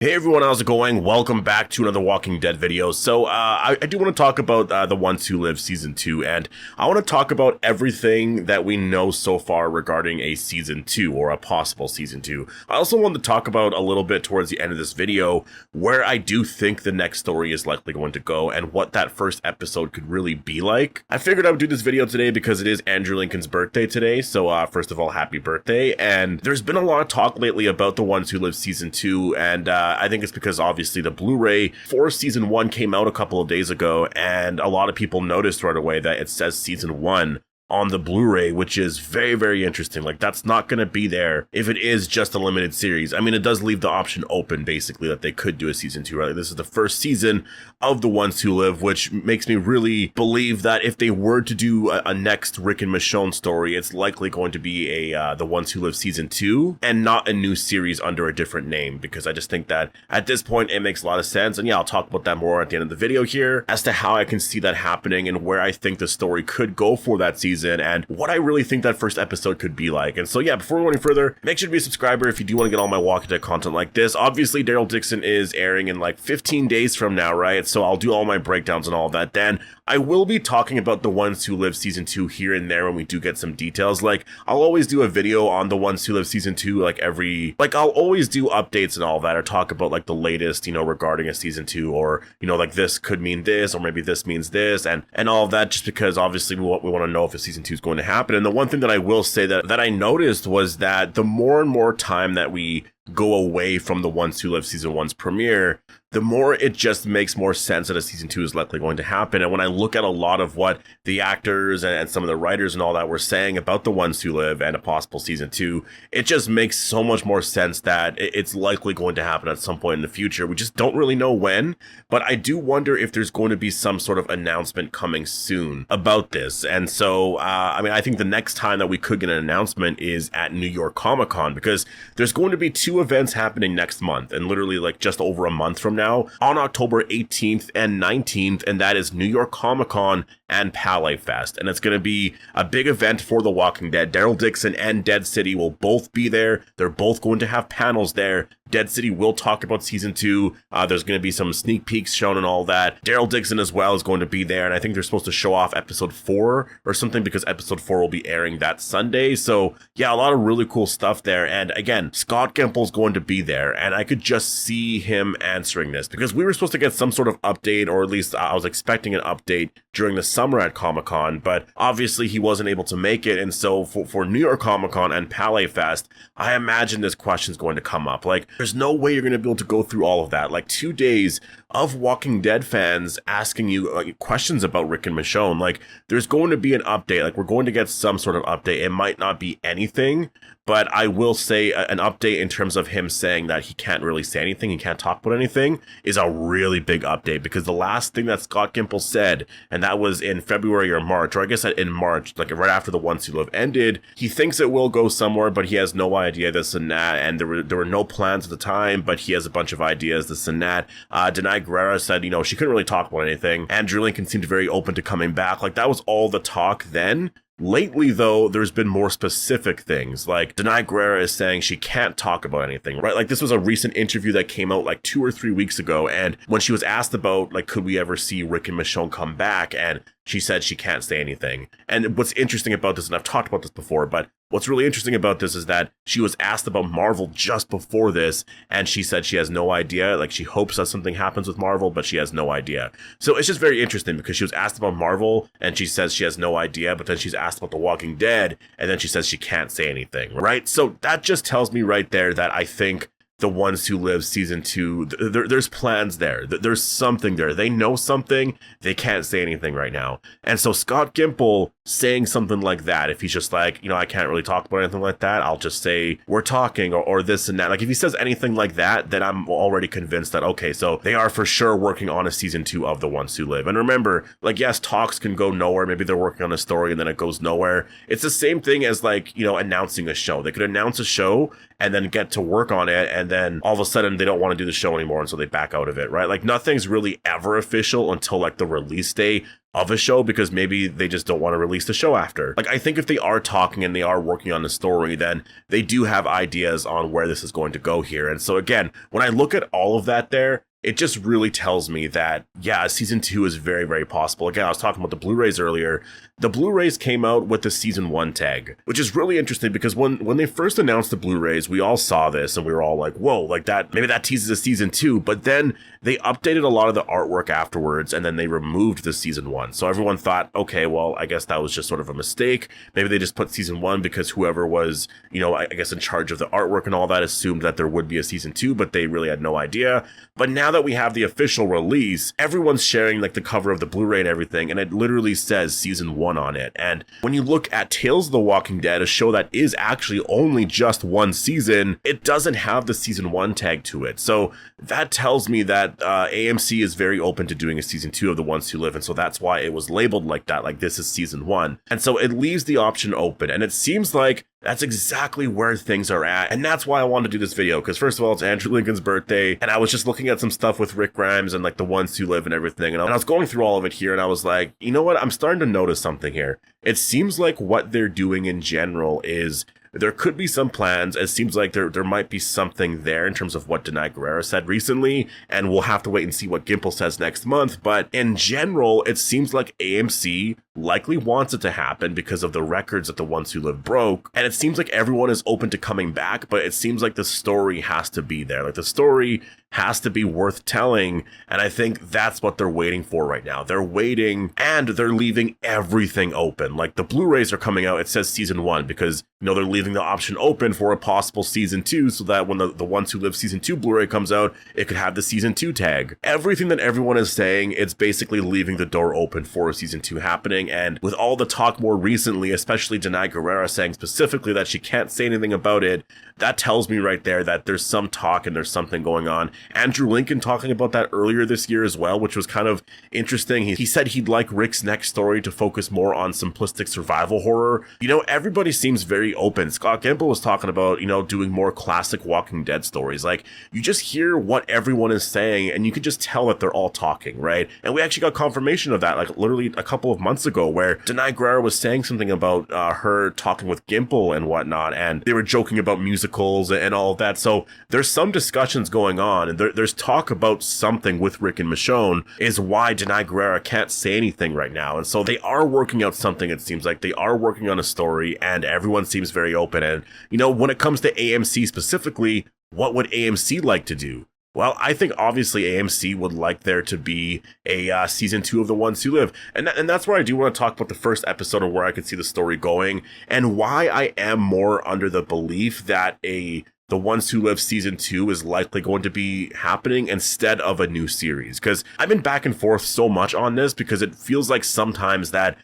Hey everyone, how's it going? Welcome back to another Walking Dead video. So I do want to talk about The Ones Who Live Season 2, and I want to talk about everything that we know so far regarding a Season 2 or a possible Season 2. I also want to talk about a little bit towards the end of this video where I do think the next story is likely going to go and what that first episode could really be like. I figured I would do this video today because it is Andrew Lincoln's birthday today, so first of all, happy birthday. And there's been a lot of talk lately about The Ones Who Live Season 2, and I think it's because obviously the Blu-ray for Season 1 came out a couple of days ago, and a lot of people noticed right away that it says Season 1 on the Blu-ray, which is very, very interesting. Like, that's not going to be there if it is just a limited series. I mean, it does leave the option open, basically, that they could do a Season 2, right? This is the first season of The Ones Who Live, which makes me really believe that if they were to do a next Rick and Michonne story, it's likely going to be a The Ones Who Live Season 2, and not a new series under a different name, because I just think that at this point, it makes a lot of sense. And yeah, I'll talk about that more at the end of the video here, as to how I can see that happening and where I think the story could go for that season, and what I really think that first episode could be like. And so yeah, before we go any further, make sure to be a subscriber if you do want to get all my Walking Dead content like this. Obviously, Daryl Dixon is airing in like 15 days from now, right? So I'll do all my breakdowns and all of that then. I will be talking about The Ones Who Live Season 2 here and there when we do get some details. Like, I'll always do a video on The Ones Who Live Season 2, I'll always do updates and all that, or talk about like the latest, regarding a Season 2, or, like this could mean this, or maybe this means this, and all of that, just because obviously we want to know if a Season 2 is going to happen. And the one thing that I will say that I noticed was that the more and more time that we go away from The Ones Who Live Season 1's premiere, the more it just makes more sense that a Season 2 is likely going to happen. And when I look at a lot of what the actors and some of the writers and all that were saying about The Ones Who Live and a possible Season 2, it just makes so much more sense that it's likely going to happen at some point in the future. We just don't really know when, but I do wonder if there's going to be some sort of announcement coming soon about this. And so, I think the next time that we could get an announcement is at New York Comic-Con, because there's going to be two events happening next month, and literally like just over a month from now, on October 18th and 19th, and that is New York Comic-Con and Palais Fest. And it's going to be a big event for The Walking Dead. Daryl Dixon and Dead City will both be there. They're both going to have panels there. Dead City will talk about Season 2. There's going to be some sneak peeks shown and all that. Daryl Dixon as well is going to be there, and I think they're supposed to show off Episode 4 or something, because Episode 4 will be airing that Sunday. So yeah, a lot of really cool stuff there. And again, Scott Gimple's going to be there, and I could just see him answering this, because we were supposed to get some sort of update, or at least I was expecting an update during the summer at Comic-Con, but obviously he wasn't able to make it. And so for New York Comic-Con and Palais Fest, I imagine this question's going to come up. Like, there's no way you're going to be able to go through all of that. Like, 2 days of Walking Dead fans asking you questions about Rick and Michonne. Like, there's going to be an update. Like, we're going to get some sort of update. It might not be anything, but I will say an update in terms of him saying that he can't really say anything, he can't talk about anything, is a really big update. Because the last thing that Scott Gimple said, and that was in February or March, or I guess in March, like right after The Ones Who Live ended, he thinks it will go somewhere, but he has no idea, this and that, and there were no plans at the time, but he has a bunch of ideas, this and that. Denai Guerrera said, she couldn't really talk about anything. Andrew Lincoln seemed very open to coming back. Like, that was all the talk then. Lately, though, there's been more specific things. Like, Denai Guerrera is saying she can't talk about anything, right? Like, this was a recent interview that came out like 2 or 3 weeks ago, and when she was asked about, like, could we ever see Rick and Michonne come back, and she said she can't say anything. And what's interesting about this, and I've talked about this before, but what's really interesting about this is that she was asked about Marvel just before this, and she said she has no idea. Like, she hopes that something happens with Marvel, but she has no idea. So it's just very interesting, because she was asked about Marvel, and she says she has no idea, but then she's asked about The Walking Dead, and then she says she can't say anything, right? So that just tells me right there that I think The Ones Who Live Season 2, there's plans there. There's something there. They know something. They can't say anything right now. And so Scott Gimple saying something like that, if he's just like, I can't really talk about anything like that, I'll just say we're talking, or this and that. Like, if he says anything like that, then I'm already convinced that, okay, so they are for sure working on a Season 2 of The Ones Who Live. And remember, like, yes, talks can go nowhere. Maybe they're working on a story and then it goes nowhere. It's the same thing as, like, announcing a show. They could announce a show and then get to work on it, and then all of a sudden they don't want to do the show anymore, and so they back out of it, right? Like, nothing's really ever official until like the release day of a show because maybe they just don't want to release the show after. Like, I think if they are talking and they are working on the story, then they do have ideas on where this is going to go here. And so again, when I look at all of that there, it just really tells me that, yeah, season 2 is very, very possible. Again, I was talking about the Blu-rays earlier. The Blu-rays came out with the season 1 tag, which is really interesting because when they first announced the Blu-rays, we all saw this and we were all like, whoa, like that, maybe that teases a season 2. But then they updated a lot of the artwork afterwards and then they removed the season 1. So everyone thought, okay, well, I guess that was just sort of a mistake. Maybe they just put season 1 because whoever was, I guess in charge of the artwork and all that assumed that there would be a season 2, but they really had no idea. But now that we have the official release, everyone's sharing like the cover of the Blu-ray and everything, and it literally says season 1 on it. And when you look at Tales of the Walking Dead, a show that is actually only just 1 season, it doesn't have the season 1 tag to it. So that tells me that AMC is very open to doing a season 2 of The Ones Who Live, and so that's why it was labeled like that, like this is season 1. And so it leaves the option open, and it seems like that's exactly where things are at. And that's why I wanted to do this video, because first of all, it's Andrew Lincoln's birthday, and I was just looking at some stuff with Rick Grimes and like The Ones Who Live and everything, and I was going through all of it here, and I was like, you know what, I'm starting to notice something here. It seems like what they're doing in general is there could be some plans. It seems like there might be something there in terms of what Denai Guerrera said recently, and we'll have to wait and see what Gimple says next month. But in general, it seems like AMC likely wants it to happen because of the records that The Ones Who Live broke. And it seems like everyone is open to coming back, but it seems like the story has to be there. Like the story has to be worth telling. And I think that's what they're waiting for right now. They're waiting and they're leaving everything open. Like the Blu-rays are coming out, it says season 1 because, they're leaving the option open for a possible season 2 so that when the Ones Who Live season 2 Blu-ray comes out, it could have the season 2 tag. Everything that everyone is saying, it's basically leaving the door open for a season 2 happening. And with all the talk more recently, especially Denai Guerrera saying specifically that she can't say anything about it, that tells me right there that there's some talk and there's something going on. Andrew Lincoln talking about that earlier this year as well, which was kind of interesting. He said he'd like Rick's next story to focus more on simplistic survival horror. Everybody seems very open. Scott Gimple was talking about, doing more classic Walking Dead stories. Like, you just hear what everyone is saying and you can just tell that they're all talking, right? And we actually got confirmation of that, like literally a couple of months ago, where Denai Guerrera was saying something about her talking with Gimple and whatnot, and they were joking about musicals and all of that. So there's some discussions going on, and there's talk about something with Rick and Michonne, is why Denai Guerrera can't say anything right now. And so they are working out something. It seems like they are working on a story, and everyone seems very open. And, when it comes to AMC specifically, what would AMC like to do? Well, I think obviously AMC would like there to be a season 2 of The Ones Who Live. And that's where I do want to talk about the first episode of where I could see the story going and why I am more under the belief that The Ones Who Live season 2 is likely going to be happening instead of a new series. Because I've been back and forth so much on this because it feels like sometimes that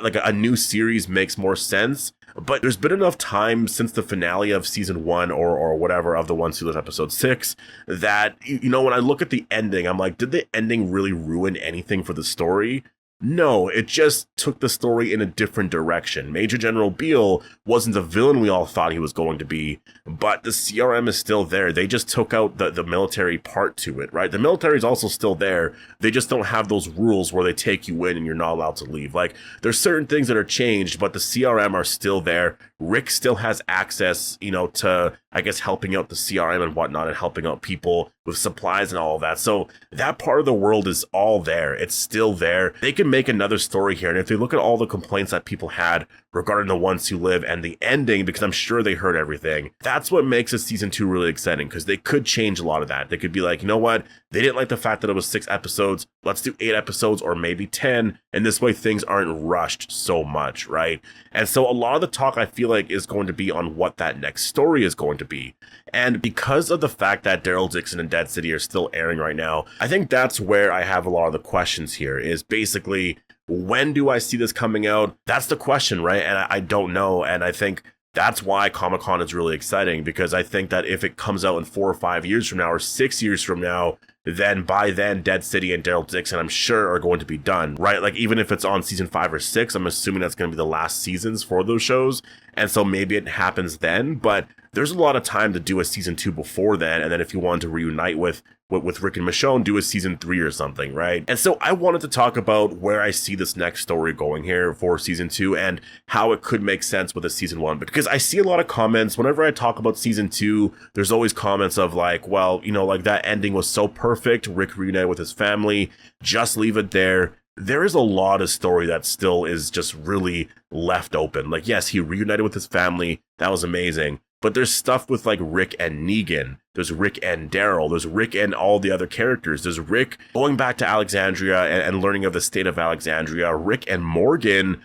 like a new series makes more sense. But there's been enough time since the finale of season 1 or whatever of The Ones Who Live episode 6 that, when I look at the ending, I'm like, did the ending really ruin anything for the story? No, it just took the story in a different direction. Major General Beale wasn't the villain we all thought he was going to be, but the CRM is still there. They just took out the military part to it, right? The military is also still there. They just don't have those rules where they take you in and you're not allowed to leave. Like, there's certain things that are changed, but the CRM are still there. Rick still has access, to, I guess, helping out the CRM and whatnot and helping out people with supplies and all of that. So that part of the world is all there. It's still there. They can make another story here. And if they look at all the complaints that people had regarding The Ones Who Live and the ending, because I'm sure they heard everything, that's what makes a season 2 really exciting, because they could change a lot of that. They could be like, you know what? They didn't like the fact that it was 6 episodes. Let's do 8 episodes or maybe 10. And this way things aren't rushed so much, right? And so a lot of the talk I feel like is going to be on what that next story is going to be. And because of the fact that Daryl Dixon and Dead City are still airing right now, I think that's where I have a lot of the questions here, is basically, when do I see this coming out? That's the question, right? And I don't know. And I think that's why Comic-Con is really exciting, because I think that if it comes out in 4 or 5 years from now or 6 years from now, then by then Dead City and Daryl Dixon, I'm sure, are going to be done, right? Like, even if it's on season 5 or 6, I'm assuming that's going to be the last seasons for those shows. And so maybe it happens then, but there's a lot of time to do a season 2 before then. And then if you wanted to reunite with with Rick and Michonne, do a season 3 or something, right? And so I wanted to talk about where I see this next story going here for season 2 and how it could make sense with a season 1. Because I see a lot of comments whenever I talk about season 2, there's always comments of like, well, you know, like that ending was so perfect, Rick reunited with his family, just leave it there. There is a lot of story that still is just really left open. Like, yes, he reunited with his family. That was amazing. But there's stuff with like Rick and Negan. There's Rick and Daryl. There's Rick and all the other characters. There's Rick going back to Alexandria and learning of the state of Alexandria. Rick and Morgan.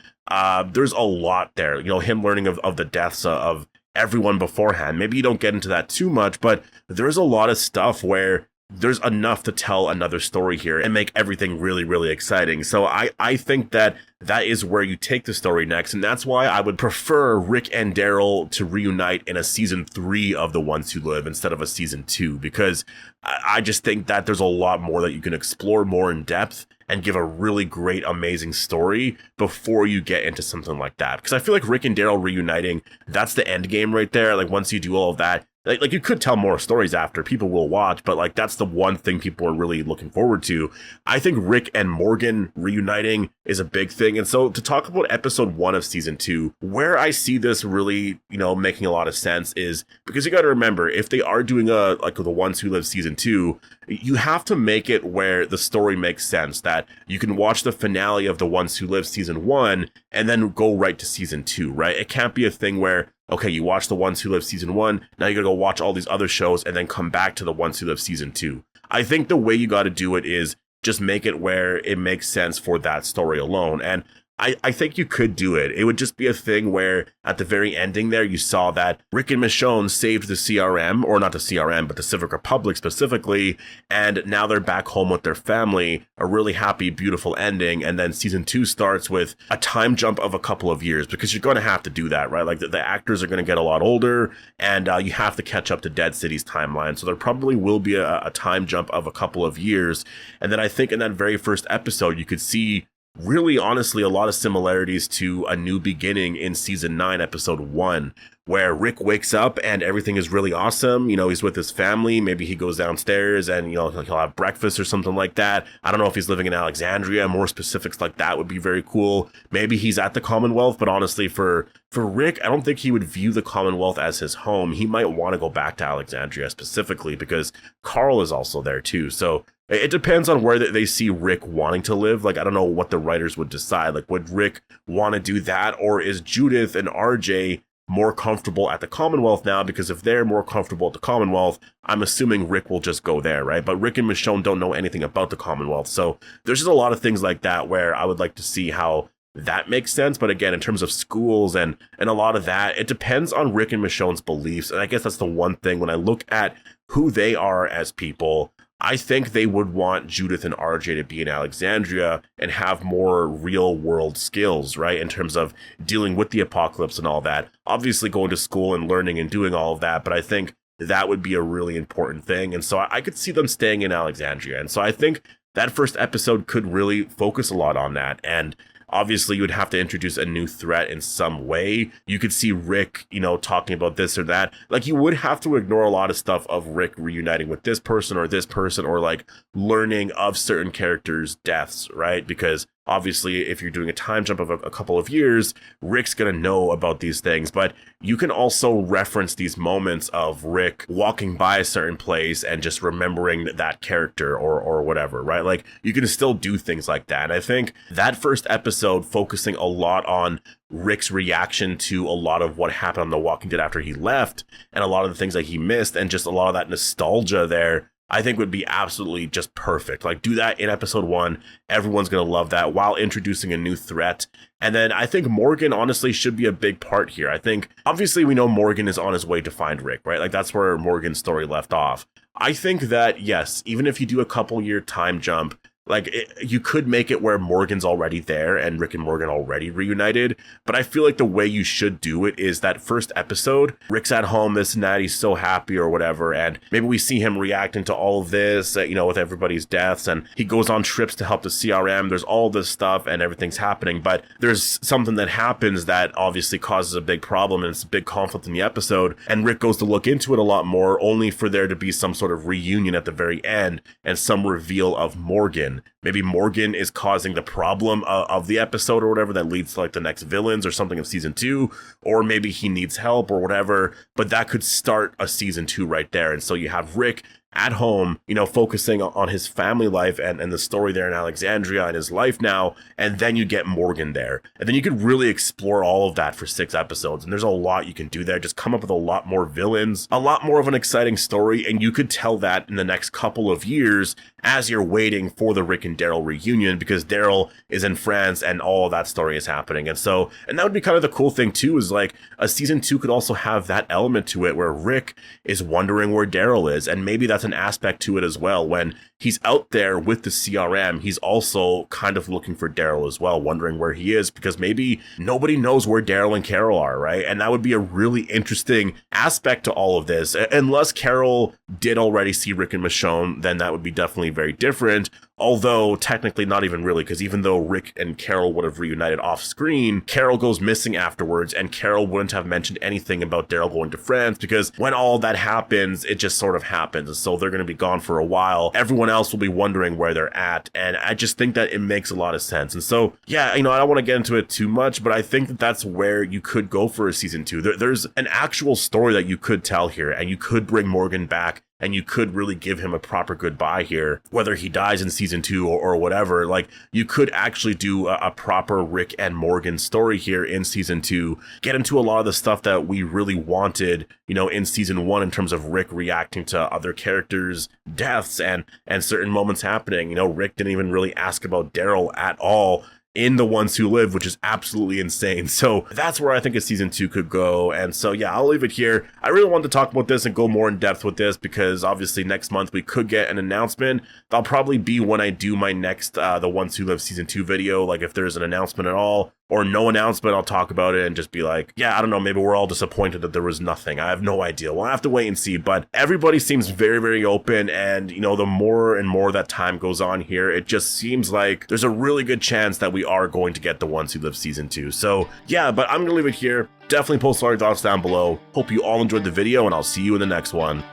There's a lot there. You know, him learning of the deaths of everyone beforehand. Maybe you don't get into that too much, but there's a lot of stuff where there's enough to tell another story here and make everything really, really exciting. So I think that is where you take the story next. And that's why I would prefer Rick and Daryl to reunite in a season 3 of The Ones Who Live instead of a season 2, because I just think that there's a lot more that you can explore more in depth and give a really great, amazing story before you get into something like that. Because I feel like Rick and Daryl reuniting, that's the end game right there. Like once you do all of that, like you could tell more stories after, people will watch, but like that's the one thing people are really looking forward to. I think Rick and Morgan reuniting is a big thing. And so to talk about episode 1 of season 2, where I see this really, you know, making a lot of sense is because you got to remember, if they are doing like The Ones Who Live season 2, you have to make it where the story makes sense, that you can watch the finale of The Ones Who Live season 1 and then go right to season 2, right? It can't be a thing where, okay, you watch The Ones Who Live season 1, now you gotta go watch all these other shows and then come back to The Ones Who Live season 2. I think the way you gotta do it is just make it where it makes sense for that story alone. And I think you could do it. It would just be a thing where at the very ending there, you saw that Rick and Michonne saved the CRM, or not the CRM, but the Civic Republic specifically, and now they're back home with their family, a really happy, beautiful ending. And then season 2 starts with a time jump of a couple of years, because you're going to have to do that, right? Like the actors are going to get a lot older, and you have to catch up to Dead City's timeline. So there probably will be a time jump of a couple of years. And then I think in that very first episode, you could see really, honestly, a lot of similarities to A New Beginning in season 9, episode 1, where Rick wakes up and everything is really awesome. You know, he's with his family. Maybe he goes downstairs and, you know, he'll have breakfast or something like that. I don't know if he's living in Alexandria. More specifics like that would be very cool. Maybe he's at the Commonwealth, but honestly, for Rick, I don't think he would view the Commonwealth as his home. He might want to go back to Alexandria specifically because Carl is also there too. So it depends on where they see Rick wanting to live. Like, I don't know what the writers would decide. Like, would Rick want to do that? Or is Judith and RJ more comfortable at the Commonwealth now? Because if they're more comfortable at the Commonwealth, I'm assuming Rick will just go there, right? But Rick and Michonne don't know anything about the Commonwealth. So there's just a lot of things like that where I would like to see how that makes sense. But again, in terms of schools and a lot of that, it depends on Rick and Michonne's beliefs. And I guess that's the one thing when I look at who they are as people, I think they would want Judith and RJ to be in Alexandria and have more real world skills, right? In terms of dealing with the apocalypse and all that. Obviously going to school and learning and doing all of that, but I think that would be a really important thing. And so I could see them staying in Alexandria. And so I think that first episode could really focus a lot on that. And obviously, you would have to introduce a new threat in some way. You could see Rick, you know, talking about this or that. Like, you would have to ignore a lot of stuff of Rick reuniting with this person, or like learning of certain characters' deaths, right? Because obviously, if you're doing a time jump of a couple of years, Rick's going to know about these things. But you can also reference these moments of Rick walking by a certain place and just remembering that character or whatever, right? Like, you can still do things like that. And I think that first episode focusing a lot on Rick's reaction to a lot of what happened on The Walking Dead after he left and a lot of the things that he missed and just a lot of that nostalgia there, I think would be absolutely just perfect. Like, do that in episode 1. Everyone's going to love that while introducing a new threat. And then I think Morgan honestly should be a big part here. I think obviously we know Morgan is on his way to find Rick, right? Like, that's where Morgan's story left off. I think that, yes, even if you do a couple year time jump, Like, you could make it where Morgan's already there and Rick and Morgan already reunited, but I feel like the way you should do it is that first episode, Rick's at home, this and that, he's so happy or whatever, and maybe we see him reacting to all of this, with everybody's deaths, and he goes on trips to help the CRM, there's all this stuff and everything's happening, but there's something that happens that obviously causes a big problem, and it's a big conflict in the episode, and Rick goes to look into it a lot more, only for there to be some sort of reunion at the very end, and some reveal of Morgan. Maybe Morgan is causing the problem of the episode or whatever that leads to like the next villains or something of season 2, or maybe he needs help or whatever, but that could start a season 2 right there. And so you have Rick at home, focusing on his family life and the story there in Alexandria and his life now, and then you get Morgan there. And then you could really explore all of that for 6 episodes, and there's a lot you can do there. Just come up with a lot more villains, a lot more of an exciting story, and you could tell that in the next couple of years as you're waiting for the Rick and Daryl reunion, because Daryl is in France and all of that story is happening. And that would be kind of the cool thing too, is like a season 2 could also have that element to it where Rick is wondering where Daryl is, and maybe that's an aspect to it as well. When he's out there with the CRM, he's also kind of looking for Daryl as well, wondering where he is, because maybe nobody knows where Daryl and Carol are, right? And that would be a really interesting aspect to all of this. Unless Carol did already see Rick and Michonne, then that would be definitely very different. Although technically not even really, because even though Rick and Carol would have reunited off screen, Carol goes missing afterwards, and Carol wouldn't have mentioned anything about Daryl going to France, because when all that happens, it just sort of happens. And so they're going to be gone for a while. Everyone else will be wondering where they're at. And I just think that it makes a lot of sense. And so, yeah, I don't want to get into it too much, but I think that that's where you could go for a season 2. There's an actual story that you could tell here, and you could bring Morgan back, and you could really give him a proper goodbye here, whether he dies in season 2 or whatever. Like, you could actually do a proper Rick and Morgan story here in season 2, get into a lot of the stuff that we really wanted, in season 1 in terms of Rick reacting to other characters' deaths and certain moments happening. Rick didn't even really ask about Daryl at all in The Ones Who Live, which is absolutely insane. So that's where I think a season 2 could go. And so, yeah, I'll leave it here. I really wanted to talk about this and go more in depth with this, because obviously next month we could get an announcement. That'll probably be when I do my next The Ones Who Live season 2 video. Like, if there's an announcement at all, or no announcement, I'll talk about it and just be like, yeah, I don't know, maybe we're all disappointed that there was nothing. I have no idea. We'll have to wait and see. But everybody seems very, very open. And, the more and more that time goes on here, it just seems like there's a really good chance that we are going to get The Ones Who Live season 2. So, yeah, but I'm going to leave it here. Definitely post all your thoughts down below. Hope you all enjoyed the video, and I'll see you in the next one.